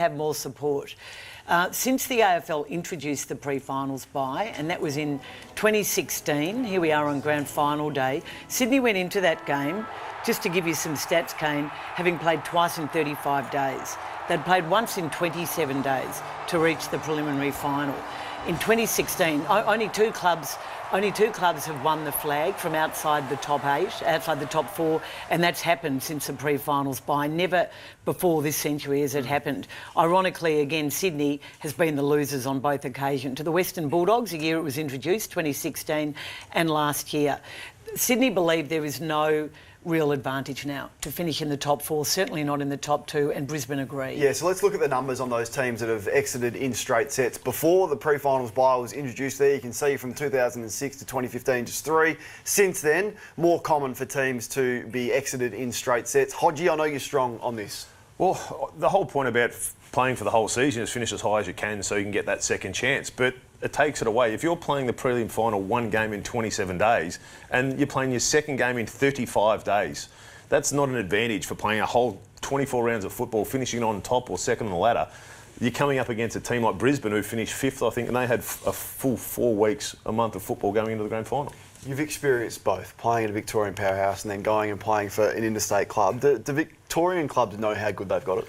have more support. Since the AFL introduced the pre-finals bye, and that was in 2016, here we are on grand final day, Sydney went into that game, just to give you some stats, Kane, having played twice in 35 days. They'd played once in 27 days to reach the preliminary final. In 2016, only two clubs have won the flag from outside the top 8, outside the top 4, and that's happened since the pre-finals bye. Never before this century has it happened. Ironically, again, Sydney has been the losers on both occasions. To the Western Bulldogs, the year it was introduced, 2016, and last year. Sydney believe there is no real advantage now to finish in the top 4, certainly not in the top 2, and Brisbane agree. Yeah, so let's look at the numbers on those teams that have exited in straight sets. Before the pre-finals bye was introduced there, you can see from 2006 to 2015, just 3. Since then, more common for teams to be exited in straight sets. Hodgie, I know you're strong on this. Well, the whole point about playing for the whole season is finish as high as you can so you can get that second chance. But it takes it away. If you're playing the prelim final one game in 27 days and you're playing your second game in 35 days, that's not an advantage for playing a whole 24 rounds of football, finishing on top or second on the ladder. You're coming up against a team like Brisbane who finished 5th, I think, and they had a full 4 weeks, a month of football going into the grand final. You've experienced both, playing at a Victorian powerhouse and then going and playing for an interstate club. Do Victorian clubs know how good they've got it?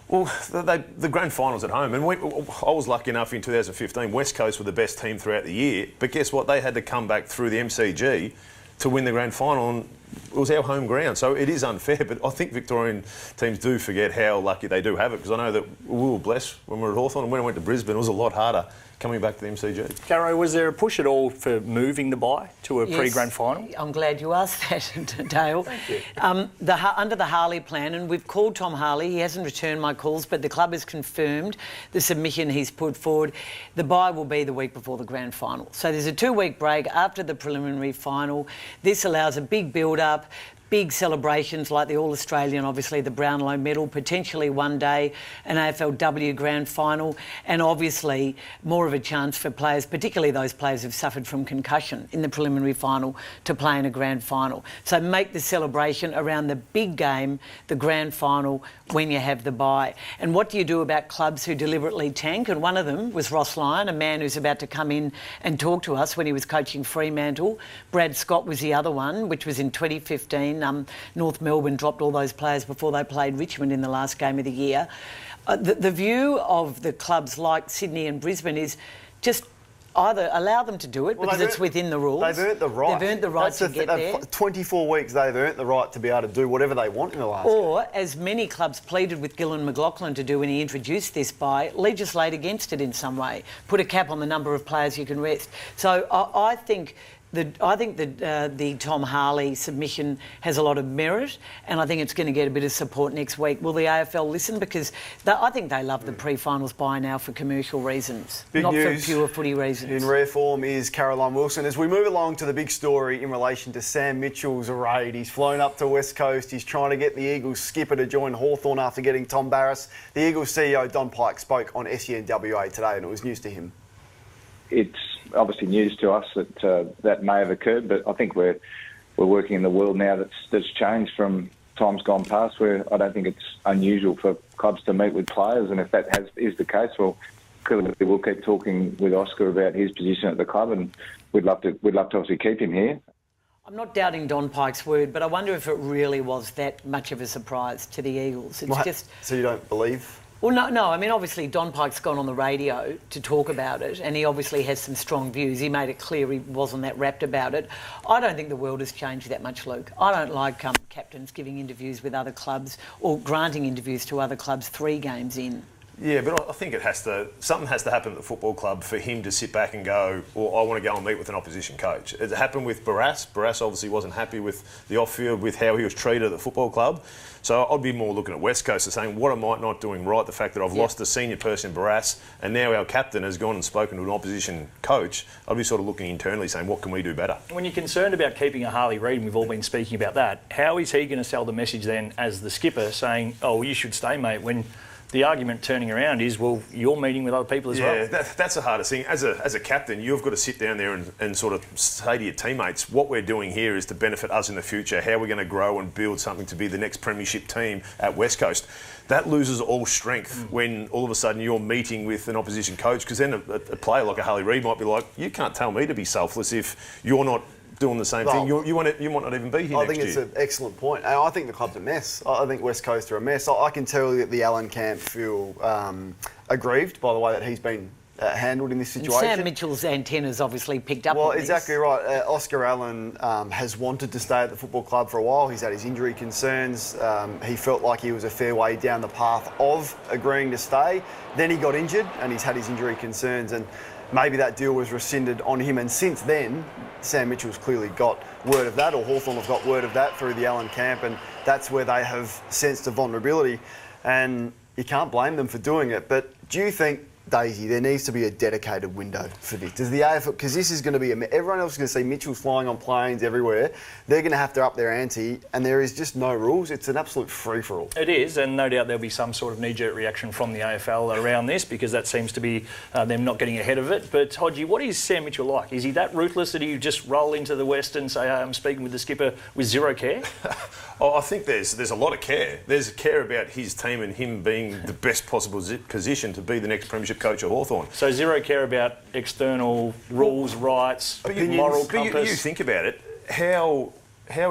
Well, the grand final's at home, and I was lucky enough in 2015, West Coast were the best team throughout the year, but guess what? They had to come back through the MCG to win the grand final, and it was our home ground, so it is unfair, but I think Victorian teams do forget how lucky they do have it, because I know that we were blessed when we were at Hawthorn, and when I went to Brisbane, it was a lot harder coming back to the MCG. Caro, was there a push at all for moving the bye to a pre-grand final? I'm glad you asked that, Dale. Thank you. Under the Harley plan, and we've called Tom Harley, he hasn't returned my calls, but the club has confirmed the submission he's put forward. The bye will be the week before the grand final. So there's a 2-week break after the preliminary final. This allows a big build-up, big celebrations like the All-Australian, obviously the Brownlow medal, potentially one day an AFLW grand final, and obviously more of a chance for players, particularly those players who've suffered from concussion in the preliminary final, to play in a grand final. So make the celebration around the big game, the grand final, when you have the bye. And what do you do about clubs who deliberately tank? And one of them was Ross Lyon, a man who's about to come in and talk to us when he was coaching Fremantle. Brad Scott was the other one, which was in 2015. North Melbourne dropped all those players before they played Richmond in the last game of the year. The view of the clubs like Sydney and Brisbane is just either allow them to do it because it's within the rules. They've earned the right. They've earned the right to get there. 24 weeks, they've earned the right to be able to do whatever they want in the last Or, game. as many clubs pleaded with Gillon McLachlan to do when he introduced this bye, legislate against it in some way. Put a cap on the number of players you can rest. So I think the Tom Harley submission has a lot of merit, and I think it's going to get a bit of support next week. Will the AFL listen? Because I think they love the pre-finals bye now for commercial reasons, not for pure footy reasons. In rare form is Caroline Wilson. As we move along to the big story in relation to Sam Mitchell's raid, he's flown up to West Coast. He's trying to get the Eagles skipper to join Hawthorn after getting Tom Barrass. The Eagles CEO Don Pike spoke on SENWA today, and it was news to him. It's obviously news to us that that may have occurred, but I think we're working in the world now that's changed from times gone past, where I don't think it's unusual for clubs to meet with players, and if that is the case, well, clearly we'll keep talking with Oscar about his position at the club, and we'd love to obviously keep him here. I'm not doubting Don Pike's word, but I wonder if it really was that much of a surprise to the Eagles. It's So you don't believe? Well, no. I mean, obviously, Don Pike's gone on the radio to talk about it, and he obviously has some strong views. He made it clear he wasn't that rapt about it. I don't think the world has changed that much, Luke. I don't like captains giving interviews with other clubs or granting interviews to other clubs 3 games in. Yeah, but I think something has to happen at the football club for him to sit back and go, well, I want to go and meet with an opposition coach. It happened with Barrass. Barrass obviously wasn't happy with the off-field, with how he was treated at the football club. So I'd be more looking at West Coast and saying, what am I not doing right? The fact that I've lost a senior person in Barrass, and now our captain has gone and spoken to an opposition coach. I'd be sort of looking internally saying, what can we do better? When you're concerned about keeping a Harley Reid, and we've all been speaking about that, how is he going to sell the message then as the skipper saying, oh, you should stay, mate, when the argument turning around is, well, you're meeting with other people as well. Yeah, that's the hardest thing. As a captain, you've got to sit down there and sort of say to your teammates, what we're doing here is to benefit us in the future, how we're going to grow and build something to be the next premiership team at West Coast. That loses all strength when all of a sudden you're meeting with an opposition coach, because then a player like a Harley Reid might be like, you can't tell me to be selfless if you're not doing the same thing. You might not even be here I next think it's year. an excellent point. And I think the club's a mess. I think West Coast are a mess. I can tell you that the Allen camp feel aggrieved by the way that he's been handled in this situation. And Sam Mitchell's antennas obviously picked up on this. Exactly right. Oscar Allen has wanted to stay at the football club for a while. He's had his injury concerns. He felt like he was a fair way down the path of agreeing to stay. Then he got injured and he's had his injury concerns, and maybe that deal was rescinded on him. And since then, Sam Mitchell's clearly got word of that, or Hawthorn have got word of that through the Allen camp, and that's where they have sensed a vulnerability. And you can't blame them for doing it. But do you think, Daisy, there needs to be a dedicated window for this? Does the AFL, because this is going to be, everyone else is going to see Mitchell's flying on planes everywhere. They're going to have to up their ante, and there is just no rules. It's an absolute free-for-all. It is, and no doubt there'll be some sort of knee-jerk reaction from the AFL around this, because that seems to be them not getting ahead of it. But, Hodgie, what is Sam Mitchell like? Is he that ruthless that you just roll into the West and say, I'm speaking with the skipper with zero care? I think there's a lot of care. There's care about his team and him being the best possible position to be the next premiership coach of Hawthorn. So zero care about external rules, rights, moral compass. You think about it, how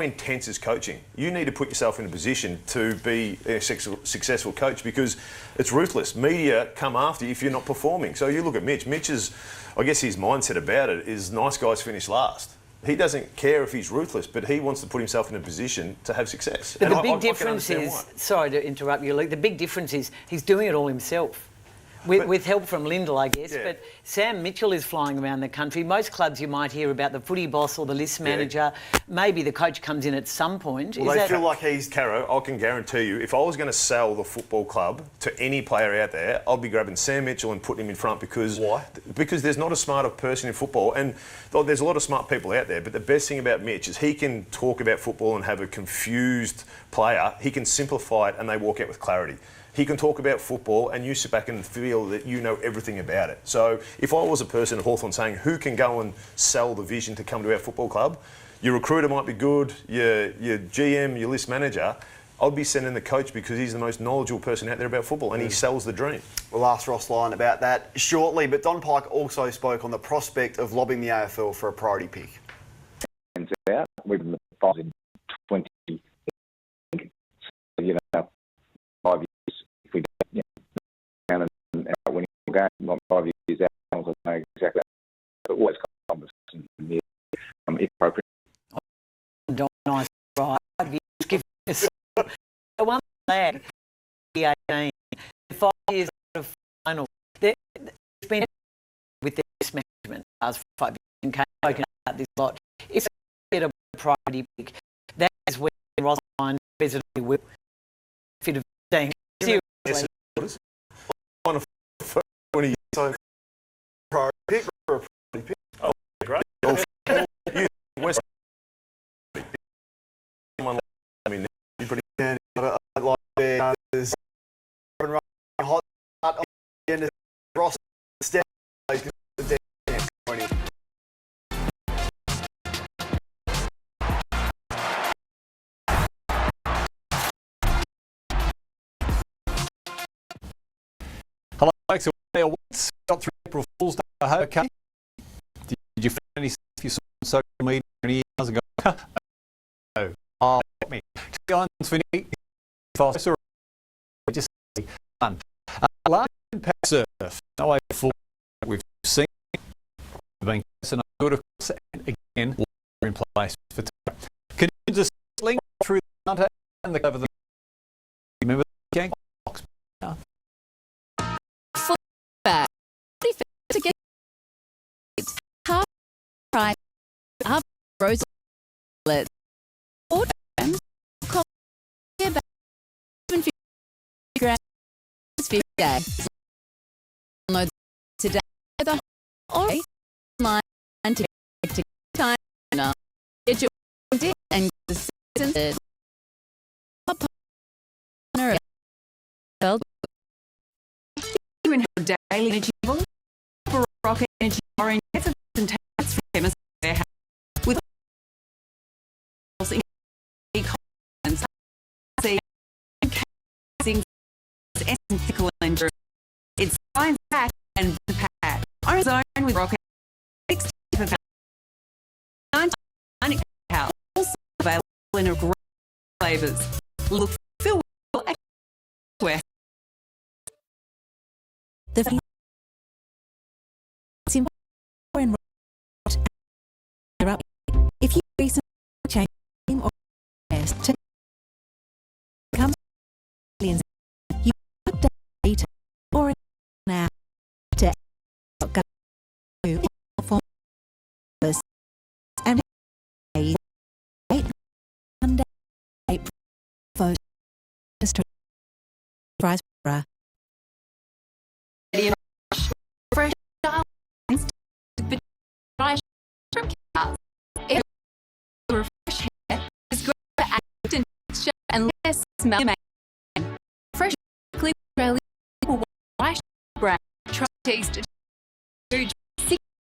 intense is coaching? You need to put yourself in a position to be a successful coach, because it's ruthless. Media come after you if you're not performing. So you look at Mitch. Mitch's, I guess his mindset about it is nice guys finish last. He doesn't care if he's ruthless, but he wants to put himself in a position to have success. But the big difference is, sorry to interrupt you, Luke, the big difference is he's doing it all himself. With help from Lyndall, I guess. Yeah. But Sam Mitchell is flying around the country. Most clubs you might hear about the footy boss or the list manager. Yeah. Maybe the coach comes in at some point. Well, they feel like he's... Caro, I can guarantee you, if I was going to sell the football club to any player out there, I'd be grabbing Sam Mitchell and putting him in front, because... Why? Because there's not a smarter person in football, and there's a lot of smart people out there, but the best thing about Mitch is he can talk about football and have a confused player. He can simplify it and they walk out with clarity. He can talk about football and you sit back and feel that you know everything about it. So if I was a person at Hawthorn saying, who can go and sell the vision to come to our football club? Your recruiter might be good, your GM, your list manager. I'd be sending the coach, because he's the most knowledgeable person out there about football, and he sells the dream. We'll ask Ross Lyon about that shortly, but Don Pike also spoke on the prospect of lobbing the AFL for a priority pick. Out. We've been involved in 20, you know, 5 years. If we don't, down and out winning a game, like 5 years out, I don't know exactly. But always conversation if appropriate. Nice, right? Give us one flag. 18, 5 years out of final. There's been with this management as 5 years and spoken about this a lot. If they get a priority pick, that is where Ross Lyon visibly will fit of saying seriously. So, priority pick or a priority pick? Oh, great. West. I mean, pretty. Like there's hot on the end of Ross. Hello, folks. What's got through April Fool's Day? I hope okay. Did you find any stuff you saw on social media any years ago? Oh, me. Guns for me. Just fun. Large impact surf. No way full we've seen. Being and good, of course, and again, in place for time. Can you just link through the contact and the cover the remember the gang? To get half price up rose let's order call about 750 grams 50 days. Download today the or online and to time now. Get your and the season you in our daily energy level for Rocket Energy Orange gets and takes from chemist warehouse with and ethical injury. It's science pack and pack. Orange Zone with Rocket 60 for 99 house. Also available in a great flavours. Look, feel well, where the if you recently changed or to come millions, you update or now to go for this and 8 Monday vote prize fresh from cars. Refresh hair is great for active texture and less smell. Fresh Clip Australia white brown try taste 6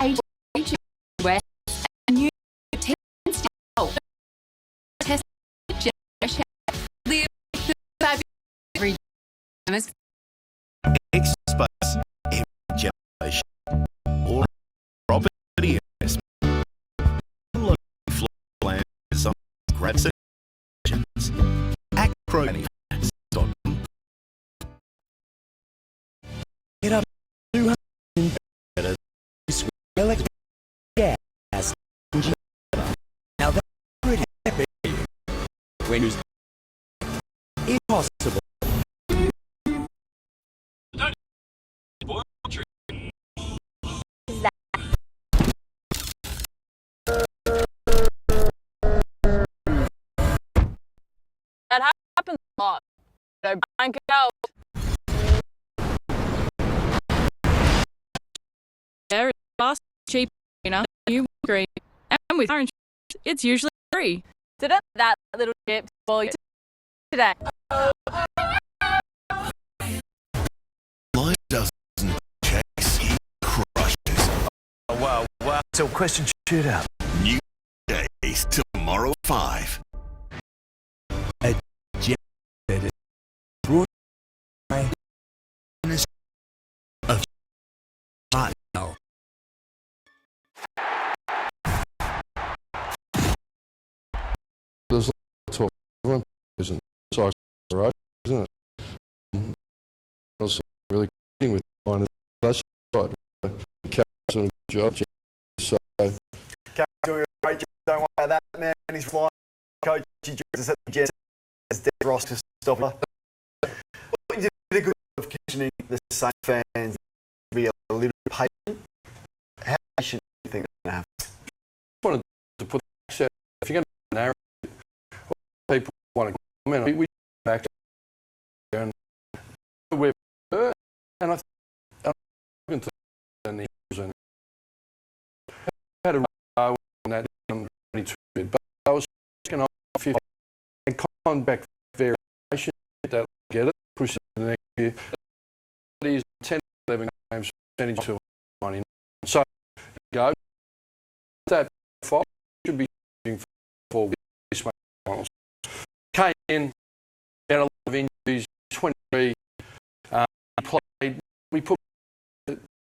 age west and new style test fresh hair live every extra space in generation or property investment. Unlock floor plans on great suggestions. Acro.com. Get up 200 better electric gas. Now that's pretty epic when it's impossible. That happens a lot. So bank it out. Very fast, cheap, you agree. And with orange, it's usually free. Didn't that little chip spoil you today? Life doesn't chase, he crushes. Wow. So question shootout. New days tomorrow 5. There's a talk. Everyone isn't so right, isn't it? Also, really getting with mine. That's right. Cap's doing a good job. So, Cap's doing a great job. Don't worry about that, man. He's flying. Coach, he joins us at the Jets as Deb Ross to stop her. You did a good job of conditioning the same fans to be a little patient. How patient do you think they're going to have? I wanted to put that out. If you're going to narrow people want to comment, we back and we're and I think the news had a row in that 22 bit, but I was going on 50 and con back variation that get it, push it to the next year. It is 10, 11 games, percentage to 99. So go that 5 should be for this finals. KN had a lot of injuries, 23 played. We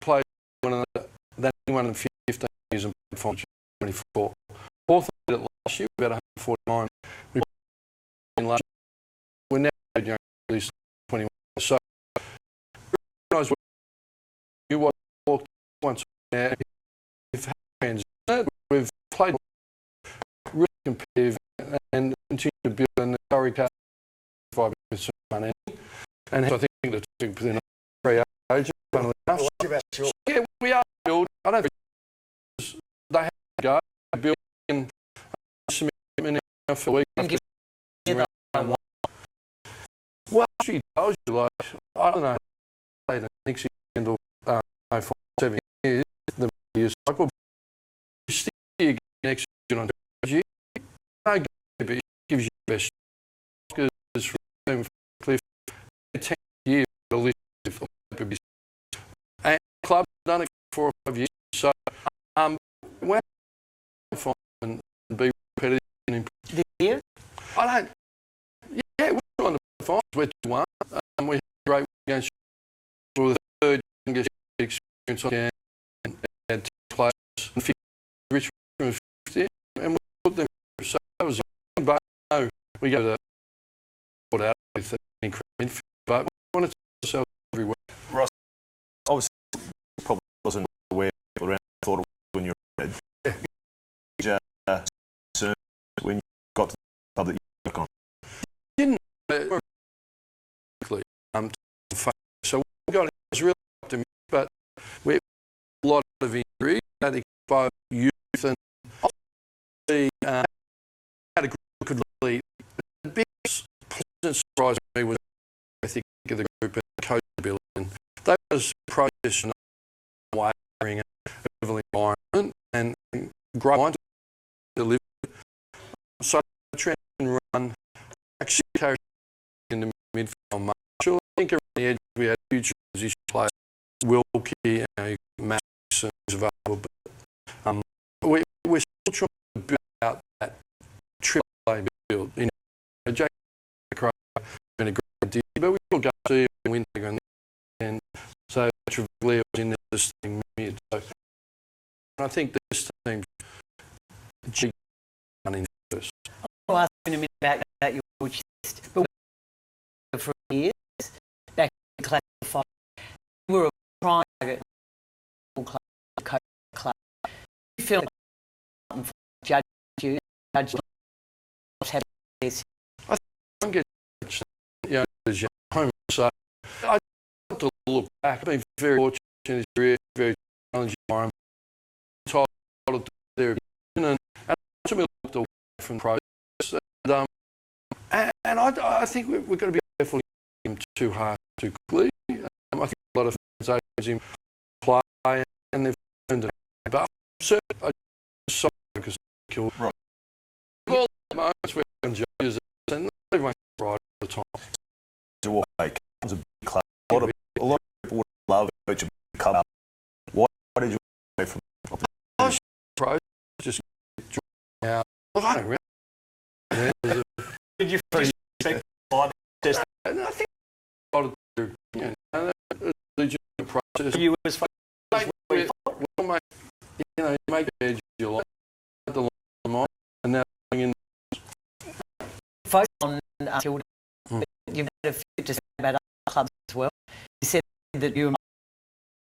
played one of that anyone in 15 years and played 24. Fourth at it last year, about 149. We played last year. We're now at least 21. So you watch once now. If fans, we've played really competitive and continue to build an Curry Cup with some money. And I think the two within 3 age, funnily enough. Yeah, we are building. I don't think they have to go building some commitment for week after. Well, she tells you, like, I don't know, I think she handled 7 years, the year cycle. You stick your next year on the no, but it gives you the best. Because from Cliff, 10 years, the list of finals. We're 2-1. We had a great win against we were the third youngest experience on and had 2 players and 50, Richmond was 50, and we put them through. So that was a but no, we go to put out with an increment, but we wanted to ourselves everywhere. Ross, I was probably wasn't aware people around thought it was when you were when you got to the club that you work on. Didn't so we got it was really optimistic, but we had a lot of injuries, had exposed youth, and obviously had a group that could lead. The biggest pleasant surprise to me was the ethic of the group and the coach ability. And that was a process and wavering of environment and great mind to deliver. So the trend and run actually carried in the midfield. Marshall, I think around the edge we had huge position players, Wilkie, Max is available, but we're still trying to build out that triple A build. You know, Jake Craig has been a great deal, but we still go see and win, and so Trevelyan was in there this thing mid. So I think this team running first. I'll ask you in a minute about your chest, but for years back in class 5, you were a prime target club. You feel like judge had this. I think I'm getting as young home, so I have to look back. I've been very fortunate in his career, very challenging environment. Entitled to their opinion, and ultimately looked away from the process. And I think we've got to be careful of him too hard, too quickly. I think a lot of fans age him play, and they've learned it. But I'm certain I just so focused on kill. Right. All the moments where judges and everyone's right all the time. To walk away, it's a big club. A lot of people would love it, a big club. Why did you walk away from it? I was just out. Look, I don't really. Did you expect test? And I think a lot of the legitimate process. You was well, mate, you make the edge you like, the line, and now in. Focus on Tilda. You've had a few to say about other clubs as well. You said that you were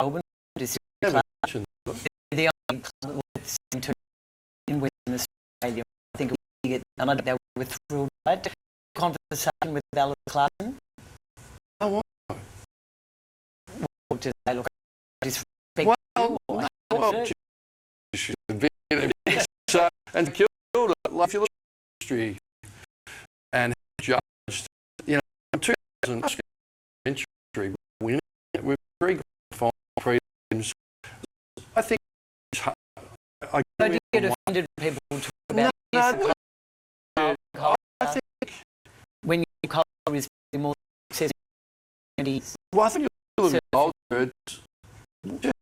Melbourne. The only club that was in Western Australia. I think and I think they were thrilled by it. Conversation with Alan Clarkson. Oh, wow. Well, just say, look, disrespect. And killed it. Like if you look at history and judged, you know, 2000 century winning it with 3 final prelims. I think it's hard. Don't you get offended when people talk about this? I think when your culture is more successful. Well, I think a little bit older, it's just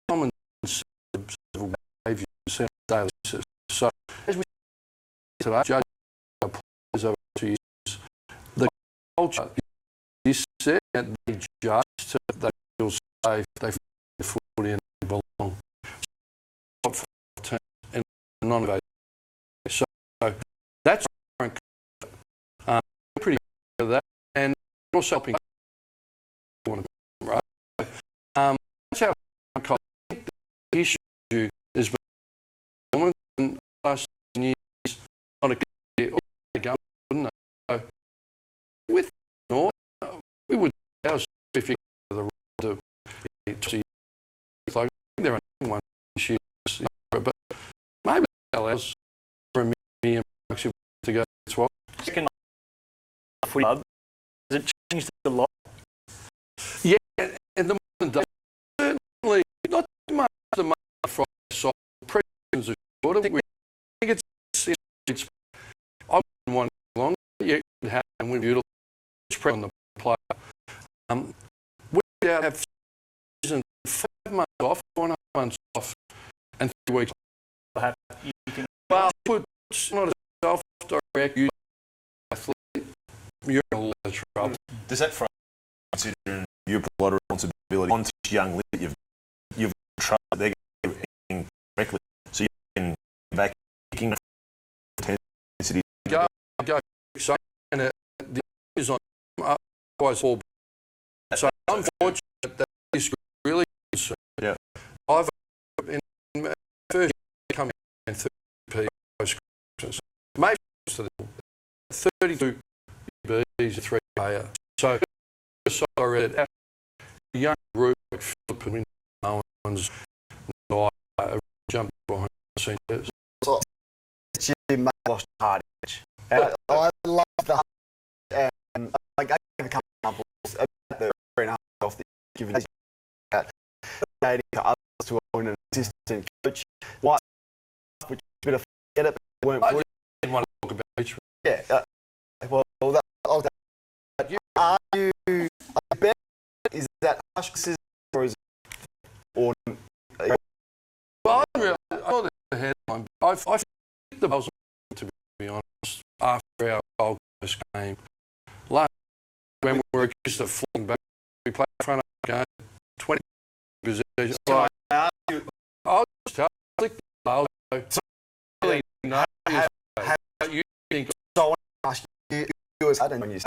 common civil behaviour on a daily basis. So, as we today, judge our players over 2 years, the culture is set and they judge so they feel safe, they feel their foot in and belong. And non-invasive. So, that's pretty good at that, and also helping. Right? That's how the issue has been in the last years on a gun, wouldn't it? So with North, we would ours if you the right to like there are one issues, but maybe it allows for a million to go 12. Second club, has it changed a lot? Yeah, and the modern day, certainly not much the money from the side. Presence is short. I think it's I wouldn't want it long. Yeah, it happened when beautiful press on the player. We have season 5 months off, 1.5 months off, and 3 weeks. Well, it's not a self-direct athlete. You're going to of trouble. Does that frustrate you, considering you put a lot of responsibility on this young list that you've trusted that they're going to do correctly, so you can back kicking intensity? Go. So, and the is on otherwise all. So unfortunate that this really concerned. Yeah. I've in my first year coming in 30p post Christmas. Maybe it's to the 32 Bs and 3 player. So I read a young group like Philip and Owens jumped behind the scenes. Jim may have lost a hard edge. I love the and like I gave a couple of examples about the 3.5 off the given that dating to others to own an assistant coach. Which is a bit of get it, but weren't I didn't want to talk about each one. Yeah. Are you? I bet is that hush criticism or is it or? Well, I saw the headline. I think the Bells, to be honest, after our Gold Coast game, last when we were accused of falling back, we played in front of the game, 20 possessions. I'll just tell you, really no. You think so? You was when you